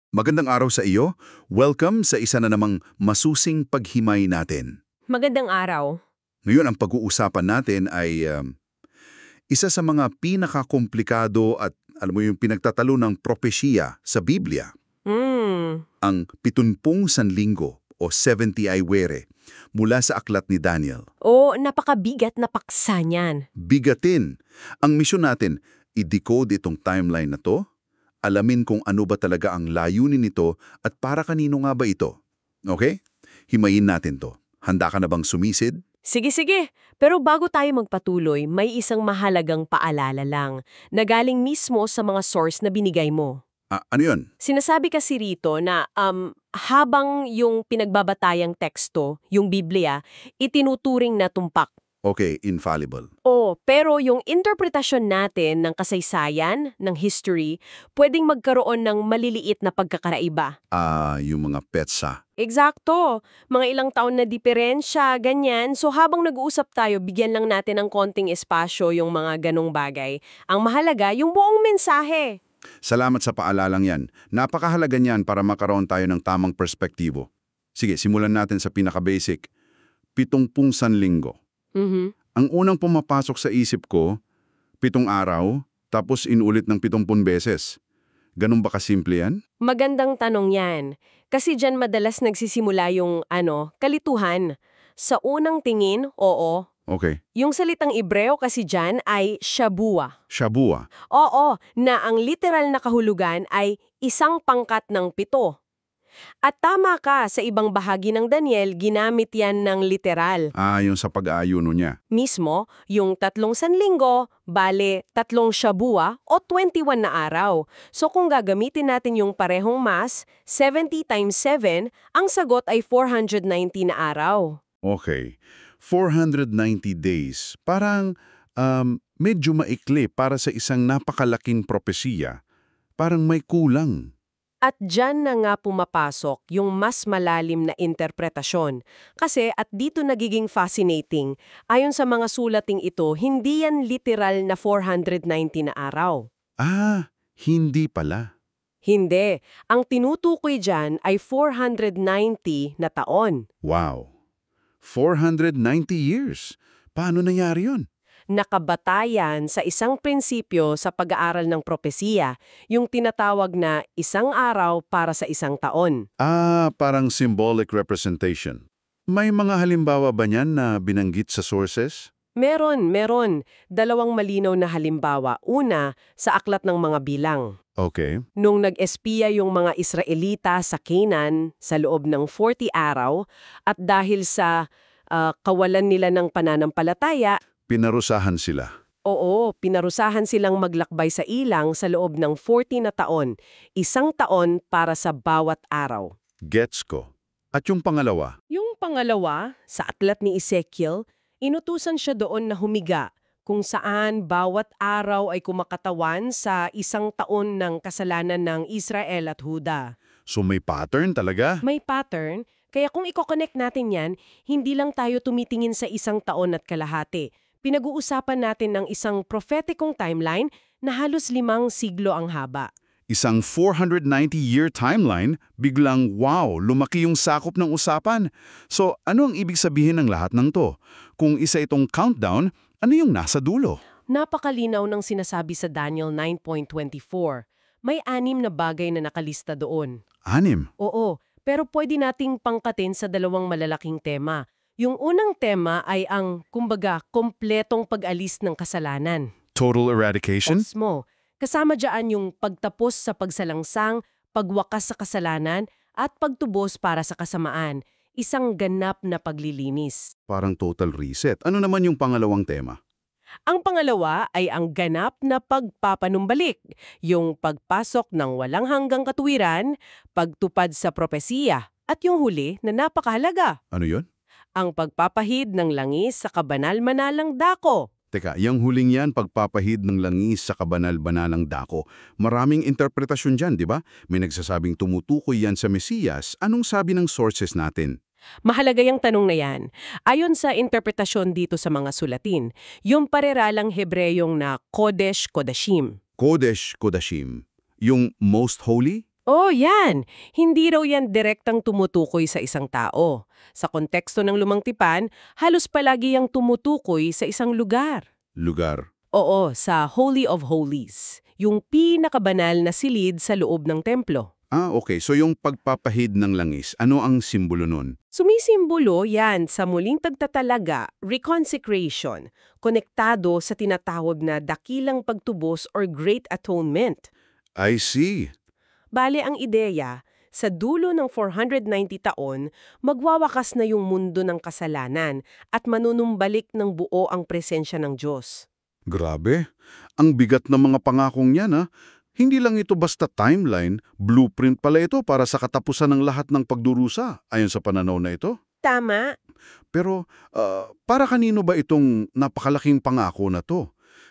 Magandang araw sa iyo. Welcome sa isa na namang masusing paghimay natin. Magandang araw. Ngayon ang pag-uusapan natin ay isa sa mga pinakakomplikado at alam mo yung pinagtatalo ng propesya sa Biblia, ang 70 sanlinggo o 70 ay were mula sa aklat ni Daniel. O, napakabigat na paksa niyan. Bigatin. Ang misyon natin, i-decode itong timeline na to, alamin kung ano ba talaga ang layunin nito at para kanino nga ba ito. Okay? Himayin natin to. Handa ka na bang sumisid? Sige. Pero bago tayo magpatuloy, may isang mahalagang paalala lang na galing mismo sa mga source na binigay mo. Ano yun? Sinasabi kasi rito na habang yung pinagbabatayang teksto, yung Biblia, itinuturing na tumpak. Okay, infallible. Pero yung interpretasyon natin ng kasaysayan, ng history, pwedeng magkaroon ng maliliit na pagkakaraiba. Yung mga petsa. Eksakto. Mga ilang taon na diferensya, ganyan. So habang nag-uusap tayo, bigyan lang natin ng konting espasyo yung mga ganong bagay. Ang mahalaga, yung buong mensahe. Salamat sa paalalang yan. Napakahalaga niyan para makaroon tayo ng tamang perspektibo. Sige, simulan natin sa pinaka-basic. 70 sanlinggo. Ang unang pumapasok sa isip ko, 7 araw, tapos inulit ng 70 beses. Ganun ba kasimple yan? Magandang tanong yan. Kasi dyan madalas nagsisimula yung, kalituhan. Sa unang tingin, oo. Okay. Yung salitang Ibreo kasi dyan ay Shabua. Shabua. Oo, na ang literal na kahulugan ay isang pangkat ng 7. At tama ka, sa ibang bahagi ng Daniel, ginamit yan ng literal. Yung sa pag-aayuno niya. Mismo, yung 3 sanlinggo, bale 3 Shabua o 21 na araw. So kung gagamitin natin yung parehong mass, 70 times 7, ang sagot ay 490 na araw. Okay. 490 days. Parang medyo maikli para sa isang napakalaking propesiya. Parang may kulang. At dyan na nga pumapasok yung mas malalim na interpretasyon. Kasi at dito nagiging fascinating, ayon sa mga sulating ito, hindi yan literal na 490 na araw. Hindi pala. Hindi. Ang tinutukoy dyan ay 490 na taon. Wow. 490 years. Paano nangyari yun? Nakabatayan sa isang prinsipyo sa pag-aaral ng propesiya, yung tinatawag na isang araw para sa isang taon. Parang symbolic representation. May mga halimbawa ba niyan na binanggit sa sources? Meron. 2 malinaw na halimbawa. Una, sa aklat ng mga bilang. Okay. Nung nag-espiya yung mga Israelita sa Canaan sa loob ng 40 araw at dahil sa kawalan nila ng pananampalataya, Pinarusahan sila. Oo, pinarusahan silang maglakbay sa ilang sa loob ng 40 na taon, 1 taon para sa bawat araw. Gets ko. At yung pangalawa? Yung pangalawa, sa aklat ni Ezekiel, inutusan siya doon na humiga, kung saan bawat araw ay kumakatawan sa 1 taon ng kasalanan ng Israel at Huda. So may pattern talaga? May pattern, kaya kung i-connect natin yan, hindi lang tayo tumitingin sa 1 taon at kalahati. Pinag-uusapan natin ng isang prophetikong timeline na halos 5 siglo ang haba. Isang 490-year timeline, biglang wow, lumaki yung sakop ng usapan. So ano ang ibig sabihin ng lahat ng to? Kung isa itong countdown, ano yung nasa dulo? Napakalinaw ng sinasabi sa Daniel 9.24. May 6 na bagay na nakalista doon. 6? Oo, pero pwede nating pangkatin sa 2 malalaking tema. Yung unang tema ay ang, kumbaga, kompletong pag-alis ng kasalanan. Total eradication? Osmo. Kasama dyan yung pagtapos sa pagsalangsang, pagwakas sa kasalanan, at pagtubos para sa kasamaan. Isang ganap na paglilinis. Parang total reset. Ano naman yung pangalawang tema? Ang pangalawa ay ang ganap na pagpapanumbalik, yung pagpasok ng walang hanggang katuwiran, pagtupad sa propesiya, at yung huli na napakahalaga. Ano yun? Ang pagpapahid ng langis sa kabanal-manalang dako. Teka, yung huling yan, pagpapahid ng langis sa kabanal-banalang dako. Maraming interpretasyon dyan, di ba? May nagsasabing tumutukoy yan sa Mesiyas. Anong sabi ng sources natin? Mahalaga yung tanong na yan. Ayon sa interpretasyon dito sa mga sulatin, yung pareralang Hebreyong na Kodesh Kodashim. Kodesh Kodashim. Yung most holy? Oh, yan! Hindi raw yan direktang tumutukoy sa isang tao. Sa konteksto ng Lumang Tipan, halos palagi yang tumutukoy sa isang lugar. Lugar. Oo, sa Holy of Holies, yung pinakabanal na silid sa loob ng templo. Ah, okay. So yung pagpapahid ng langis, ano ang simbolo nun? Sumisimbolo yan sa muling pagtatalaga, reconsecration, konektado sa tinatawag na dakilang pagtubos or Great Atonement. I see. Bale ang ideya, sa dulo ng 490 taon, magwawakas na yung mundo ng kasalanan at manunumbalik ng buo ang presensya ng Diyos. Grabe. Ang bigat ng mga pangakong yan, ha? Hindi lang ito basta timeline, blueprint pala ito para sa katapusan ng lahat ng pagdurusa, ayon sa pananaw na ito. Tama. Pero para kanino ba itong napakalaking pangako na to?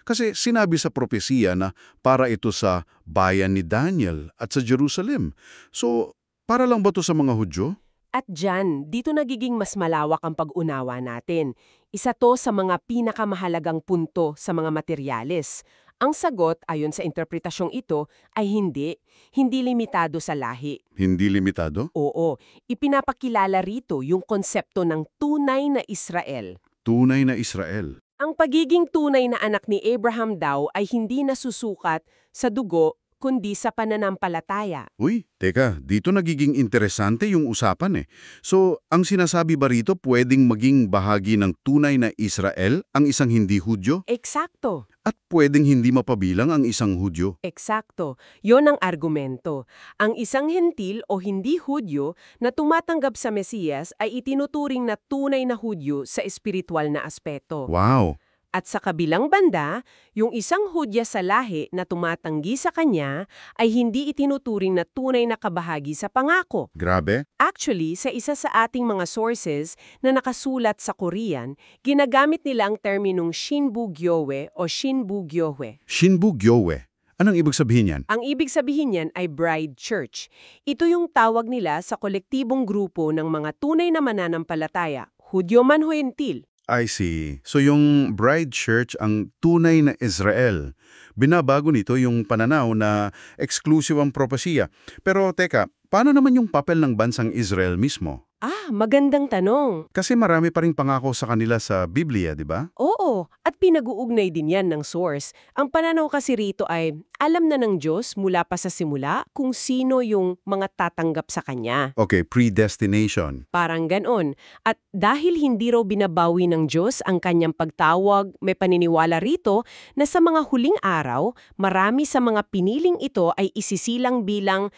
Kasi sinabi sa propesiya na para ito sa bayan ni Daniel at sa Jerusalem. So, para lang ba to sa mga Hudyo? At dyan, dito nagiging mas malawak ang pag-unawa natin. Isa to sa mga pinakamahalagang punto sa mga materyales. Ang sagot, ayon sa interpretasyong ito, ay hindi. Hindi limitado sa lahi. Hindi limitado? Oo, ipinapakilala rito yung konsepto ng tunay na Israel. Tunay na Israel. Ang pagiging tunay na anak ni Abraham daw ay hindi nasusukat sa dugo kundi sa pananampalataya. Uy, teka, dito nagiging interesante yung usapan eh. So, ang sinasabi ba rito pwedeng maging bahagi ng tunay na Israel ang isang hindi Hudyo? Eksakto. At pwedeng hindi mapabilang ang isang Hudyo? Eksakto. Yon ang argumento. Ang isang hentil o hindi Hudyo na tumatanggap sa Mesiyas ay itinuturing na tunay na Hudyo sa espiritual na aspeto. Wow! At sa kabilang banda, yung isang Hudya sa lahi na tumatanggi sa kanya ay hindi itinuturing na tunay na kabahagi sa pangako. Grabe. Actually, sa isa sa ating mga sources na nakasulat sa Korean, ginagamit nila ang terminong Shinbu-gyoe o Shinbu-gyoe. Shinbu-gyoe. Anong ibig sabihin yan? Ang ibig sabihin niyan ay bride church. Ito yung tawag nila sa kolektibong grupo ng mga tunay na mananampalataya, Hudyo man o Hentil. I see. So yung bride church ang tunay na Israel. Binabago nito yung pananaw na exclusive ang propesiya. Pero teka, paano naman yung papel ng bansang Israel mismo? Magandang tanong. Kasi marami pa ring pangako sa kanila sa Biblia, di ba? Oo, at pinag-uugnay din yan ng source. Ang pananaw kasi rito ay, alam na ng Diyos mula pa sa simula kung sino yung mga tatanggap sa Kanya. Okay, predestination. Parang ganon. At dahil hindi raw binabawi ng Diyos ang Kanyang pagtawag, may paniniwala rito na sa mga huling araw, marami sa mga piniling ito ay isisilang bilang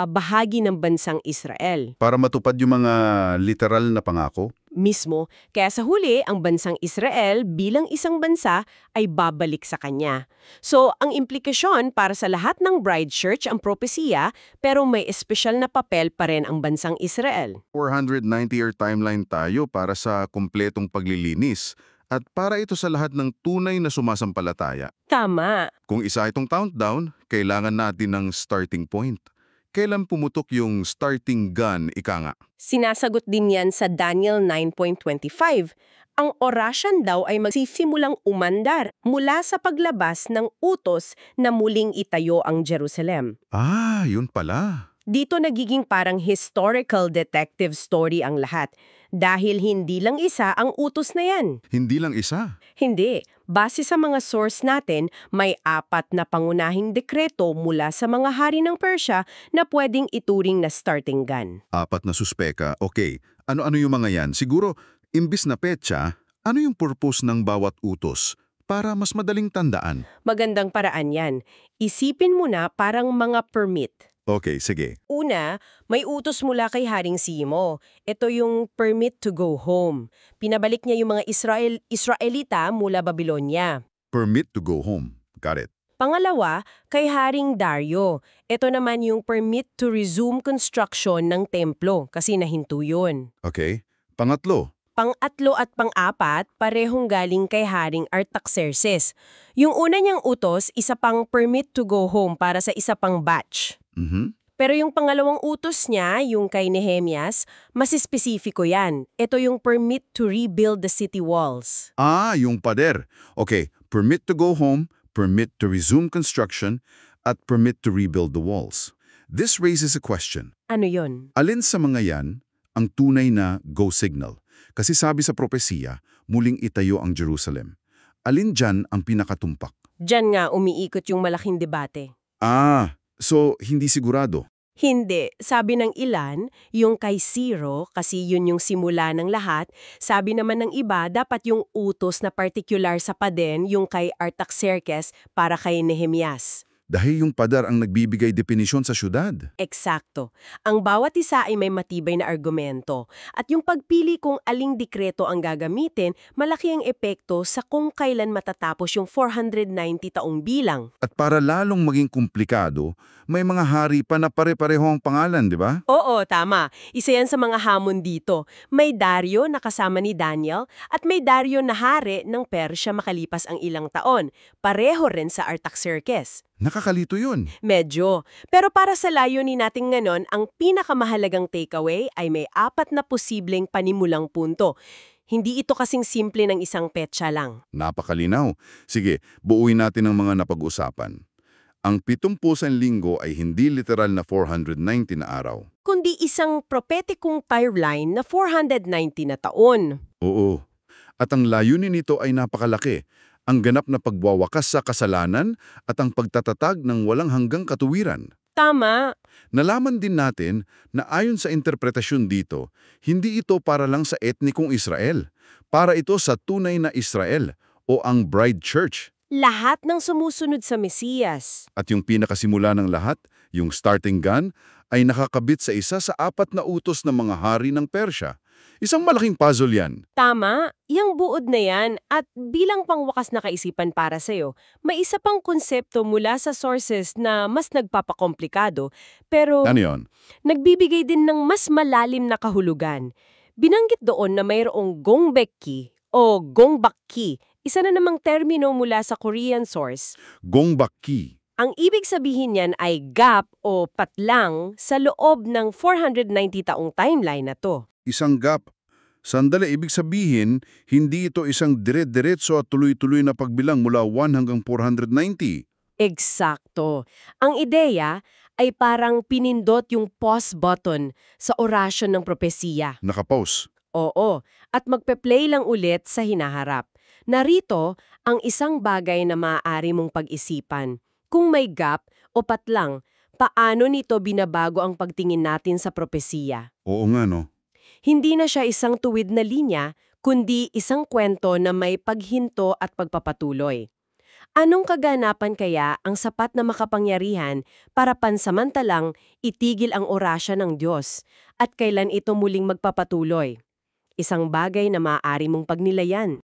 bahagi ng bansang Israel. Para matupad yung mga literal na pangako? Mismo, kaya sa huli, ang bansang Israel bilang isang bansa ay babalik sa kanya. So, ang implikasyon para sa lahat ng bride church ang propesiya, pero may espesyal na papel pa rin ang bansang Israel. 490-year timeline tayo para sa kumpletong paglilinis at para ito sa lahat ng tunay na sumasampalataya. Tama. Kung isa itong countdown, kailangan natin ng starting point. Kailan pumutok yung starting gun, ika nga? Sinasagot din yan sa Daniel 9.25. Ang orasyon daw ay magsisimulang umandar mula sa paglabas ng utos na muling itayo ang Jerusalem. Yun pala. Dito nagiging parang historical detective story ang lahat. Dahil hindi lang isa ang utos na yan. Hindi lang isa. Hindi. Base sa mga source natin, may 4 na pangunahing dekreto mula sa mga hari ng Persya na pwedeng ituring na starting gun. 4 na suspeka. Okay. Ano-ano yung mga yan? Siguro, imbis na petsa, ano yung purpose ng bawat utos? Para mas madaling tandaan. Magandang paraan yan. Isipin mo na parang mga permit. Okay, sige. Una, may utos mula kay Haring Simo. Ito yung permit to go home. Pinabalik niya yung mga Israelita mula Babylonia. Permit to go home. Got it. Pangalawa, kay Haring Dario. Ito naman yung permit to resume construction ng templo kasi nahinto yun. Okay. Pangatlo. Pang-3 at pang-4, parehong galing kay Haring Artaxerxes. Yung una niyang utos, isa pang permit to go home para sa isa pang batch. Pero yung pangalawang utos niya, yung kay Nehemias, mas espesifiko yan. Ito yung permit to rebuild the city walls. Yung pader. Okay, permit to go home, permit to resume construction, at permit to rebuild the walls. This raises a question. Ano yon? Alin sa mga yan ang tunay na go signal? Kasi sabi sa propesiya, muling itayo ang Jerusalem. Alin dyan ang pinakatumpak? Diyan nga umiikot yung malaking debate. So hindi sigurado. Hindi. Sabi ng ilan, yung kay Zero, kasi yun yung simula ng lahat. Sabi naman ng iba, dapat yung utos na particular sa paden, yung kay Artaxerxes para kay Nehemias. Dahil yung padar ang nagbibigay definisyon sa syudad. Eksakto. Ang bawat isa ay may matibay na argumento. At yung pagpili kung aling dekreto ang gagamitin, malaki ang epekto sa kung kailan matatapos yung 490 taong bilang. At para lalong maging komplikado, may mga hari pa na pare-pareho ang pangalan, di ba? Oo, tama. Isa yan sa mga hamon dito. May Dario na kasama ni Daniel at may Dario na hari ng Persya makalipas ang ilang taon. Pareho rin sa Artaxerxes. Nakakalito yun. Medyo. Pero para sa layunin natin ngayon, ang pinakamahalagang takeaway ay may 4 na posibleng panimulang punto. Hindi ito kasing simple ng isang petsa lang. Napakalinaw. Sige, buuin natin ang mga napag-usapan. Ang 70 linggo ay hindi literal na 490 na araw. Kundi isang propetikong timeline na 490 na taon. Oo. At ang layunin nito ay napakalaki. Ang ganap na pagwawakas sa kasalanan at ang pagtatatag ng walang hanggang katuwiran. Tama. Nalaman din natin na ayon sa interpretasyon dito, hindi ito para lang sa etnikong Israel. Para ito sa tunay na Israel o ang bride church. Lahat ng sumusunod sa Mesiyas. At yung pinakasimula ng lahat, yung starting gun, ay nakakabit sa isa sa 4 na utos ng mga hari ng Persya. Isang malaking puzzle yan. Tama, yung buod na yan at bilang pangwakas na kaisipan para sa'yo, may isa pang konsepto mula sa sources na mas nagpapakomplikado pero Ano yun? nagbibigay din ng mas malalim na kahulugan. Binanggit doon na mayroong gongbekki o gongbakki, isa na namang termino mula sa Korean source. Gongbakki. Ang ibig sabihin niyan ay gap o patlang sa loob ng 490 taong timeline na to. Isang gap. Sandali, ibig sabihin, hindi ito isang dire-diretso at tuloy-tuloy na pagbilang mula 1 hanggang 490. Eksakto. Ang ideya ay parang pinindot yung pause button sa orasyon ng propesiya. Nakapause. Oo, at magpe-play lang ulit sa hinaharap. Narito ang isang bagay na maaari mong pag-isipan. Kung may gap o patlang, paano nito binabago ang pagtingin natin sa propesiya? Oo nga, no? Hindi na siya isang tuwid na linya, kundi isang kwento na may paghinto at pagpapatuloy. Anong kaganapan kaya ang sapat na makapangyarihan para pansamantalang itigil ang orasya ng Diyos at kailan ito muling magpapatuloy? Isang bagay na maaari mong pagnilayan.